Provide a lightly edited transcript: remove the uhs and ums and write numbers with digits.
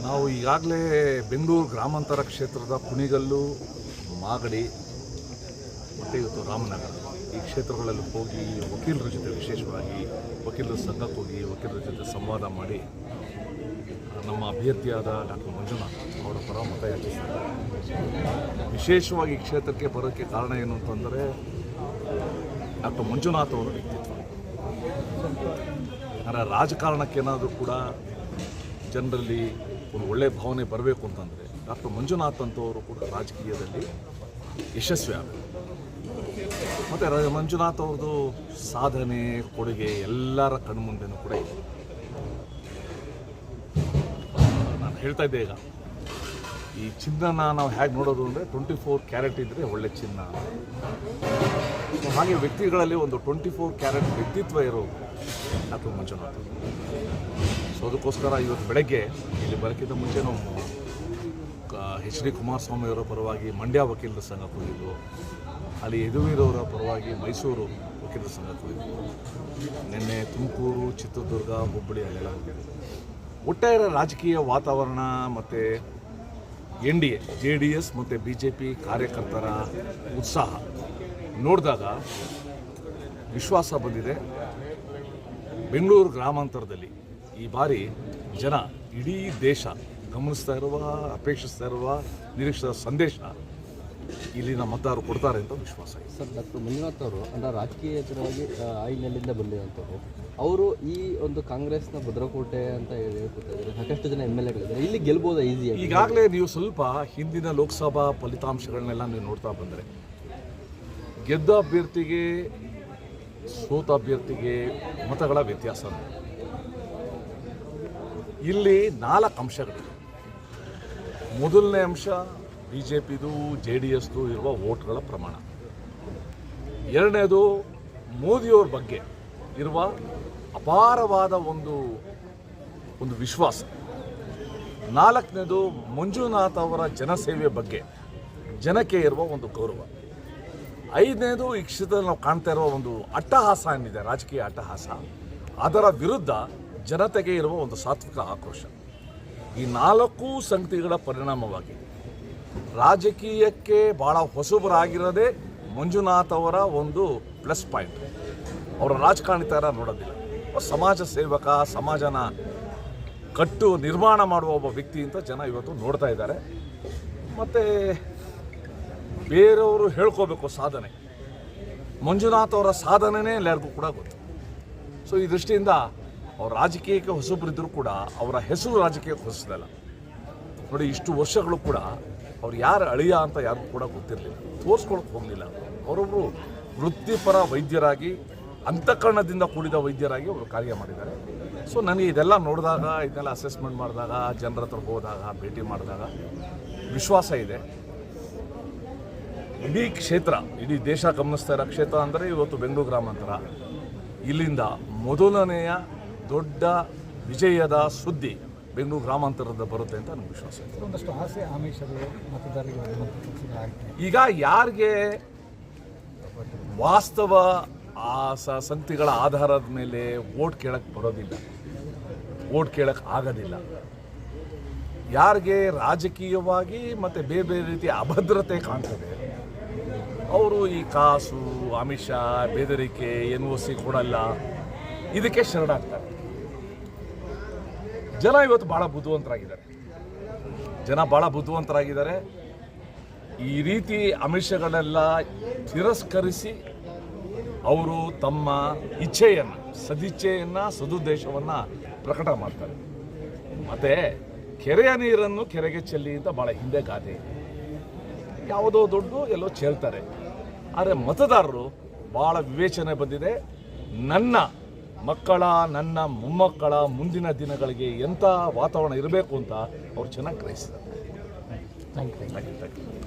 ನಾವು ಈಗಾಗಲೇ ಬೆಂಗಳೂರು ಗ್ರಾಮಾಂತರ ಕ್ಷೇತ್ರದ ಕುಣಿಗಲ್ಲು, ಮಾಗಡಿ ಮತ್ತು ಇವತ್ತು ರಾಮನಗರ ಈ ಕ್ಷೇತ್ರಗಳಲ್ಲಿ ಹೋಗಿ ವಕೀಲರ ಜೊತೆ, ವಿಶೇಷವಾಗಿ ವಕೀಲರ ಸಂಘಕ್ಕೆ ಹೋಗಿ ವಕೀಲರ ಜೊತೆ ಸಂವಾದ ಮಾಡಿ ನಮ್ಮ ಅಭ್ಯರ್ಥಿಯಾದ ಡಾಕ್ಟರ್ ಮಂಜುನಾಥ್ ಅವರ ಪರ ಮತ ಯಾಚಿಸಿದ್ದಾರೆ. ವಿಶೇಷವಾಗಿ ಈ ಕ್ಷೇತ್ರಕ್ಕೆ ಬರೋಕ್ಕೆ ಕಾರಣ ಏನು ಅಂತಂದರೆ ಡಾಕ್ಟರ್ ಮಂಜುನಾಥ್ ಅವರ ವ್ಯಕ್ತಿತ್ವ. ಅಂದರೆ ರಾಜಕಾರಣಕ್ಕೇನಾದರೂ ಕೂಡ ಜನರಲ್ಲಿ ಒಂದು ಒಳ್ಳೆಯ ಭಾವನೆ ಬರಬೇಕು ಅಂತಂದರೆ ಡಾಕ್ಟರ್ ಮಂಜುನಾಥ್ ಅಂತವರು ಕೂಡ ರಾಜಕೀಯದಲ್ಲಿ ಯಶಸ್ವಿ ಆಗಬೇಕು. ಮತ್ತು ಮಂಜುನಾಥ್ ಅವ್ರದ್ದು ಸಾಧನೆ, ಕೊಡುಗೆ ಎಲ್ಲರ ಕಣ್ಮುಂದೆನೂ ಕೂಡ ಇದೆ. ನಾನು ಹೇಳ್ತಾ ಇದ್ದೆ, ಈಗ ಈ ಚಿನ್ನನ ನಾವು ಹೇಗೆ ನೋಡೋದು ಅಂದರೆ 24 ಕ್ಯಾರೆಟ್ ಇದ್ದರೆ ಒಳ್ಳೆ ಚಿನ್ನ. ಸೊ ಹಾಗೆ ವ್ಯಕ್ತಿಗಳಲ್ಲಿ ಒಂದು 24 ಕ್ಯಾರೆಟ್ ವ್ಯಕ್ತಿತ್ವ ಇರೋದು ಡಾಕ್ಟರ್ ಮಂಜುನಾಥ್. ಸೊ ಅದಕ್ಕೋಸ್ಕರ ಇವತ್ತು ಬೆಳಗ್ಗೆ ಇಲ್ಲಿ ಬರೋಕ್ಕಿಂತ ಮುಂಚೆ ನಾವು HD ಕುಮಾರಸ್ವಾಮಿ ಅವರ ಪರವಾಗಿ ಮಂಡ್ಯ ವಕೀಲರ ಸಂಘಕ್ಕೆ ಹೋಗಿದ್ದು, ಅಲ್ಲಿ ಯದುವೀರವರ ಪರವಾಗಿ ಮೈಸೂರು ವಕೀಲರ ಸಂಘಕ್ಕೆ ಹೋಗಿದ್ದು, ನಿನ್ನೆ ತುಮಕೂರು, ಚಿತ್ರದುರ್ಗ, ಹುಬ್ಬಳ್ಳಿ ಅಲ್ಲೆಲ್ಲ ಹೋಗಿದ್ದು. ಒಟ್ಟಾರೆ ರಾಜಕೀಯ ವಾತಾವರಣ ಮತ್ತು NDA, JDS ಮತ್ತು BJP ಕಾರ್ಯಕರ್ತರ ಉತ್ಸಾಹ ನೋಡಿದಾಗ ವಿಶ್ವಾಸ ಬಂದಿದೆ. ಬೆಂಗಳೂರು ಗ್ರಾಮಾಂತರದಲ್ಲಿ ಈ ಬಾರಿ ಜನ, ಇಡೀ ದೇಶ ಗಮನಿಸ್ತಾ ಇರುವ, ಅಪೇಕ್ಷಿಸ್ತಾ ಇರುವ, ನಿರೀಕ್ಷಿತ ಸಂದೇಶ ಇಲ್ಲಿನ ಮತದಾರರು ಕೊಡ್ತಾರೆ ಅಂತ ವಿಶ್ವಾಸ ಇದೆ. ಸರ್, ಡಾಕ್ಟರ್ ಮಂಜುನಾಥ್ ಅವರು ಅಂದರೆ ರಾಜಕೀಯೇತರವಾಗಿ ಆಯ್ನೆಲ್ಲಿಂದ ಬಂದಿರುವಂಥವ್ರು. ಅವರು ಈ ಒಂದು ಕಾಂಗ್ರೆಸ್ನ ಭದ್ರಕೋಟೆ ಅಂತ ಹೇಳ್ಕೊತಿದ್ದಾರೆ. ಸಾಕಷ್ಟು ಜನ MLAಗಳಿದ್ದಾರೆ. ಇಲ್ಲಿ ಗೆಲ್ಬೋದಾ ಈಸಿಯಾಗಿ? ಈಗಾಗಲೇ ನೀವು ಸ್ವಲ್ಪ ಹಿಂದಿನ ಲೋಕಸಭಾ ಫಲಿತಾಂಶಗಳನ್ನೆಲ್ಲ ನೀವು ನೋಡ್ತಾ ಬಂದರೆ ಗೆದ್ದ ಅಭ್ಯರ್ಥಿಗೆ, ಸೋತ ಅಭ್ಯರ್ಥಿಗೆ ಮತಗಳ ವ್ಯತ್ಯಾಸ. ಇಲ್ಲಿ 4 ಅಂಶಗಳಿವೆ. ಮೊದಲನೇ ಅಂಶ BJPದು, JDSದು ಇರುವ ವೋಟ್ಗಳ ಪ್ರಮಾಣ. ಎರಡನೇದು ಮೋದಿಯವ್ರ ಬಗ್ಗೆ ಇರುವ ಅಪಾರವಾದ ಒಂದು ವಿಶ್ವಾಸ. ನಾಲ್ಕನೇದು ಮಂಜುನಾಥ್ ಅವರ ಜನಸೇವೆ ಬಗ್ಗೆ ಜನಕ್ಕೆ ಇರುವ ಒಂದು ಗೌರವ. ಐದನೇದು ಈ ಕ್ಷೇತ್ರದಲ್ಲಿ ನಾವು ಕಾಣ್ತಾ ಇರುವ ಒಂದು ಅಟ್ಟಹಾಸ ಏನಿದೆ, ರಾಜಕೀಯ ಅಟ್ಟಹಾಸ, ಅದರ ವಿರುದ್ಧ ಜನತೆಗೆ ಇರುವ ಒಂದು ಸಾತ್ವಿಕ ಆಕ್ರೋಶ. ಈ 4 ಸಂಗತಿಗಳ ಪರಿಣಾಮವಾಗಿ ರಾಜಕೀಯಕ್ಕೆ ಭಾಳ ಹೊಸಬರಾಗಿರೋದೇ ಮಂಜುನಾಥ್ ಅವರ ಒಂದು ಪ್ಲಸ್ ಪಾಯಿಂಟ್. ಅವರ ರಾಜಕಾರಣಿ ಥರ ನೋಡೋದಿಲ್ಲ, ಸಮಾಜ ಸೇವಕ, ಸಮಾಜನ ನಿರ್ಮಾಣ ಮಾಡುವ ಒಬ್ಬ ವ್ಯಕ್ತಿ ಅಂತ ಜನ ಇವತ್ತು ನೋಡ್ತಾ ಇದ್ದಾರೆ. ಮತ್ತು ಬೇರೆಯವರು ಹೇಳ್ಕೋಬೇಕು ಸಾಧನೆ, ಮಂಜುನಾಥ್ ಅವರ ಸಾಧನೆನೇ ಎಲ್ಲರಿಗೂ ಕೂಡ ಗೊತ್ತು. ಸೊ ಈ ದೃಷ್ಟಿಯಿಂದ ಅವ್ರ ರಾಜಕೀಯಕ್ಕೆ ಹೊಸಬರಿದ್ದರೂ ಕೂಡ ಅವರ ಹೆಸರು ರಾಜಕೀಯಕ್ಕೆ ಹೊಸದಲ್ಲ. ನೋಡಿ, ಇಷ್ಟು ವರ್ಷಗಳು ಕೂಡ ಅವ್ರು ಯಾರು ಅಳಿಯ ಅಂತ ಯಾರಿಗೂ ಕೂಡ ಗೊತ್ತಿರಲಿಲ್ಲ, ತೋರಿಸ್ಕೊಳಕ್ಕೆ ಹೋಗಲಿಲ್ಲ. ಅವರೊಬ್ಬರು ವೃತ್ತಿಪರ ವೈದ್ಯರಾಗಿ, ಅಂತಃಕರಣದಿಂದ ಕೂಡಿದ ವೈದ್ಯರಾಗಿ ಅವರು ಕಾರ್ಯ ಮಾಡಿದ್ದಾರೆ. ಸೊ ನನಗೆ ಇದೆಲ್ಲ ನೋಡಿದಾಗ, ಇದನ್ನೆಲ್ಲ ಅಸೆಸ್ಮೆಂಟ್ ಮಾಡಿದಾಗ, ಜನರ ಹತ್ರ ಹೋದಾಗ, ಭೇಟಿ ಮಾಡಿದಾಗ ವಿಶ್ವಾಸ ಇದೆ. ಇಡೀ ಕ್ಷೇತ್ರ, ಇಡೀ ದೇಶ ಗಮನಿಸ್ತಾ ಇರೋ ಕ್ಷೇತ್ರ ಅಂದರೆ ಇವತ್ತು ಬೆಂಗಳೂರು ಗ್ರಾಮಾಂತರ. ಇಲ್ಲಿಂದ ಮೊದಲನೆಯ ದೊಡ್ಡ ವಿಜಯದ ಸುದ್ದಿ ಬೆಂಗಳೂರು ಗ್ರಾಮಾಂತರದ ಬರುತ್ತೆ ಅಂತ ನನಗೆ ವಿಶ್ವಾಸ ಇದೆ. ಒಂದಷ್ಟು ಆಸೆ ಆಮಿಷಗಳು ಮತದಾರರಿಗೆ ಈಗ ಯಾರಿಗೆ ವಾಸ್ತವ ಸಂಗತಿಗಳ ಆಧಾರದ ಮೇಲೆ ವೋಟ್ ಕೇಳಕ್ಕೆ ಬರೋದಿಲ್ಲ, ವೋಟ್ ಕೇಳಕ್ಕೆ ಆಗೋದಿಲ್ಲ, ಯಾರಿಗೆ ರಾಜಕೀಯವಾಗಿ ಮತ್ತು ಬೇರೆ ಬೇರೆ ರೀತಿಯ ಅಭದ್ರತೆ ಕಾಣ್ತದೆ, ಅವರು ಈ ಕಾಸು, ಆಮಿಷ, ಬೆದರಿಕೆ, NOC ಕೊಡಲ್ಲ, ಇದಕ್ಕೆ ಶರಣಾಗ್ತಾರೆ. ಜನ ಇವತ್ತು ಭಾಳ ಬುದ್ಧಿವಂತರಾಗಿದ್ದಾರೆ. ಈ ರೀತಿ ಆಮಿಷಗಳೆಲ್ಲ ತಿರಸ್ಕರಿಸಿ ಅವರು ತಮ್ಮ ಇಚ್ಛೆಯನ್ನು, ಸದಿಚ್ಛೆಯನ್ನು, ಸದುದ್ದೇಶವನ್ನು ಪ್ರಕಟ ಮಾಡ್ತಾರೆ. ಮತ್ತು ಕೆರೆಯ ನೀರನ್ನು ಕೆರೆಗೆ ಚೆಲ್ಲಿ ಅಂತ ಭಾಳ ಹಿಂದೆ ಗಾದೆ ಇದೆ. ಯಾವುದೋ ದುಡ್ಡು ಎಲ್ಲೋ ಚೆಲ್ತಾರೆ. ಆದರೆ ಮತದಾರರು ಭಾಳ ವಿವೇಚನೆ ಬಂದಿದೆ. ನನ್ನ ಮಕ್ಕಳ, ನನ್ನ ಮೊಮ್ಮಕ್ಕಳ ಮುಂದಿನ ದಿನಗಳಿಗೆ ಎಂಥ ವಾತಾವರಣ ಇರಬೇಕು ಅಂತ ಅವ್ರು ಚೆನ್ನಾಗಿ ಗ್ರಹಿಸಿದ್ದಾರೆ. Thank you.